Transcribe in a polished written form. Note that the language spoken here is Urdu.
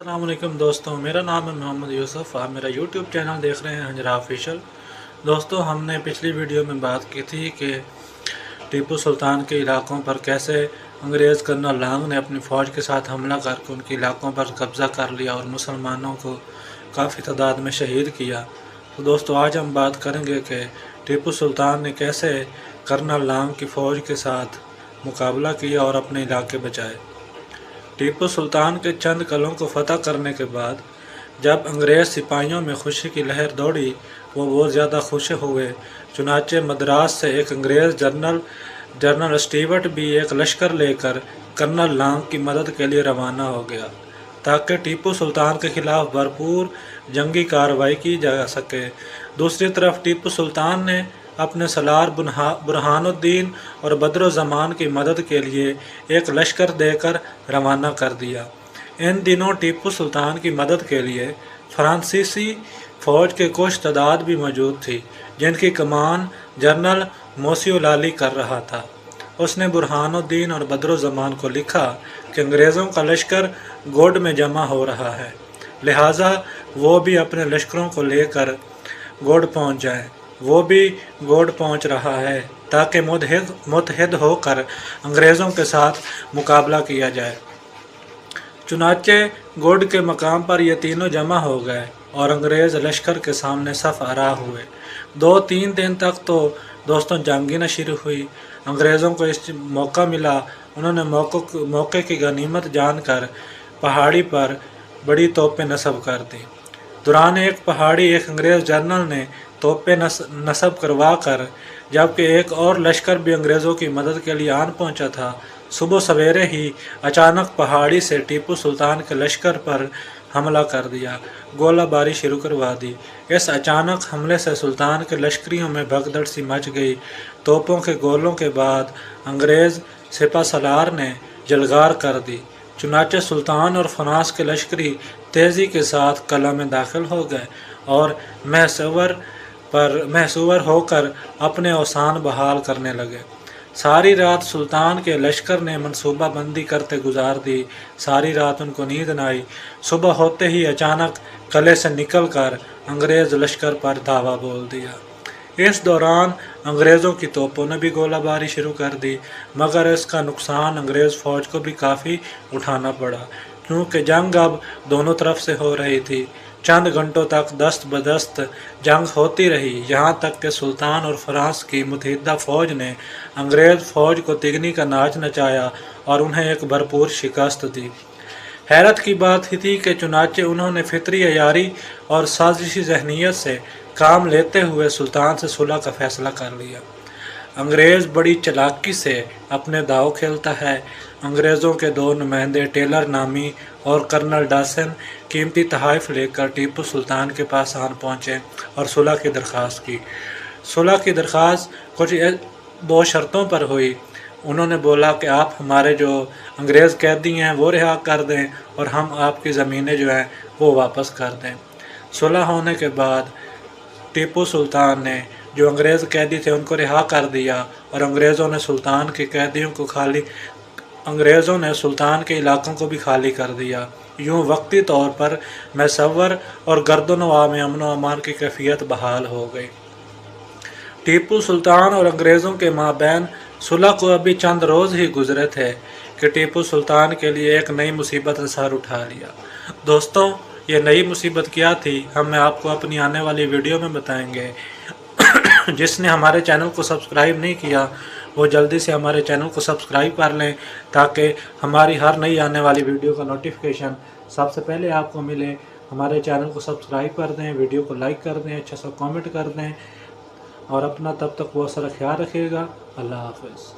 السلام علیکم دوستوں، میرا نام ہے محمد یوسف۔ آپ میرا یوٹیوب چینل دیکھ رہے ہیں ہنجرا آفیشل۔ دوستوں، ہم نے پچھلی ویڈیو میں بات کی تھی کہ ٹیپو سلطان کے علاقوں پر کیسے انگریز کرنل لانگ نے اپنی فوج کے ساتھ حملہ کر کے ان کے علاقوں پر قبضہ کر لیا اور مسلمانوں کو کافی تعداد میں شہید کیا۔ تو دوستوں، آج ہم بات کریں گے کہ ٹیپو سلطان نے کیسے کرنل لانگ کی فوج کے ساتھ مقابلہ کیا اور اپنے علاقے بچائے۔ ٹیپو سلطان کے چند قلعوں کو فتح کرنے کے بعد جب انگریز سپاہیوں میں خوشی کی لہر دوڑی، وہ بہت زیادہ خوش ہوئے۔ چنانچہ مدراس سے ایک انگریز جنرل اسٹیورٹ بھی ایک لشکر لے کر کرنل لانگ کی مدد کے لیے روانہ ہو گیا تاکہ ٹیپو سلطان کے خلاف بھرپور جنگی کارروائی کی جا سکے۔ دوسری طرف ٹیپو سلطان نے اپنے سالار برہان الدین اور بدر الزمان کی مدد کے لیے ایک لشکر دے کر روانہ کر دیا۔ ان دنوں ٹیپو سلطان کی مدد کے لیے فرانسیسی فوج کے کچھ تعداد بھی موجود تھی، جن کی کمان جنرل موسیو لالی کر رہا تھا۔ اس نے برہان الدین اور بدر الزمان کو لکھا کہ انگریزوں کا لشکر گوڈ میں جمع ہو رہا ہے، لہٰذا وہ بھی اپنے لشکروں کو لے کر گوڈ پہنچ جائیں۔ وہ بھی گوڈ پہنچ رہا ہے تاکہ متحد ہو کر انگریزوں کے ساتھ مقابلہ کیا جائے۔ چنانچہ گوڈ کے مقام پر یہ تینوں جمع ہو گئے اور انگریز لشکر کے سامنے صف آرائی ہوئے۔ 2-3 دن تک تو دوستوں جنگ ہی نہ شروع ہوئی۔ انگریزوں کو اس موقع ملا، انہوں نے موقع کی غنیمت جان کر پہاڑی پر بڑی توپیں نصب کر دیں۔ دوران ایک پہاڑی ایک انگریز جنرل نے توپیں نصب کروا کر، جبکہ ایک اور لشکر بھی انگریزوں کی مدد کے لیے آن پہنچا تھا، صبح سویرے ہی اچانک پہاڑی سے ٹیپو سلطان کے لشکر پر حملہ کر دیا، گولہ باری شروع کروا دی۔ اس اچانک حملے سے سلطان کے لشکریوں میں بھگدڑ سی مچ گئی۔ توپوں کے گولوں کے بعد انگریز سپہ سالار نے جلغار کر دی۔ چنانچہ سلطان اور فرانس کے لشکری تیزی کے ساتھ قلعہ میں داخل ہو گئے اور محصور ہو کر اپنے اوسان بحال کرنے لگے۔ ساری رات سلطان کے لشکر نے منصوبہ بندی کرتے گزار دی۔ ساری رات ان کو نیند نہ آئی۔ صبح ہوتے ہی اچانک قلعے سے نکل کر انگریز لشکر پر دھاوا بول دیا۔ اس دوران انگریزوں کی توپوں نے بھی گولہ باری شروع کر دی، مگر اس کا نقصان انگریز فوج کو بھی کافی اٹھانا پڑا، کیونکہ جنگ اب دونوں طرف سے ہو رہی تھی۔ چند گھنٹوں تک دست بدست جنگ ہوتی رہی، یہاں تک کہ سلطان اور فرانس کی متحدہ فوج نے انگریز فوج کو تگنی کا ناچ نچایا اور انہیں ایک بھرپور شکست دی۔ حیرت کی بات ہی تھی کہ چنانچہ انہوں نے فطری عیاری اور سازشی ذہنیت سے کام لیتے ہوئے سلطان سے صلح کا فیصلہ کر لیا۔ انگریز بڑی چالاکی سے اپنے داؤ کھیلتا ہے۔ انگریزوں کے 2 نمائندے ٹیلر نامی اور کرنل ڈاسن قیمتی تحائف لے کر ٹیپو سلطان کے پاس آن پہنچے اور صلح کی درخواست کی۔ صلح کی درخواست کچھ 2 شرطوں پر ہوئی۔ انہوں نے بولا کہ آپ ہمارے جو انگریز قیدی ہیں وہ رہا کر دیں اور ہم آپ کی زمینیں جو ہیں وہ واپس کر دیں۔ صلح ہونے کے بعد ٹیپو سلطان نے جو انگریز قیدی تھے ان کو رہا کر دیا اور انگریزوں نے سلطان کے علاقوں کو بھی خالی کر دیا۔ یوں وقتی طور پر محصور اور گردنواں میں امن و امان کی کیفیت بحال ہو گئی۔ ٹیپو سلطان اور انگریزوں کے مابین صلح کو ابھی چند روز ہی گزرے تھے کہ ٹیپو سلطان کے لیے ایک نئی مصیبت نے سر اٹھا لیا۔ دوستوں، یہ نئی مصیبت کیا تھی ہم آپ کو اپنی آنے والی ویڈیو میں بتائیں گے۔ جس نے ہمارے چینل کو سبسکرائب نہیں کیا وہ جلدی سے ہمارے چینل کو سبسکرائب کر لیں تاکہ ہماری ہر نئی آنے والی ویڈیو کا نوٹیفیکیشن سب سے پہلے آپ کو ملے۔ ہمارے چینل کو سبسکرائب کر دیں، ویڈیو کو لائک کر دیں، اچھا سا کامنٹ کر دیں اور اپنا تب تک بہت سارا خیال رکھیے گا۔ اللہ حافظ۔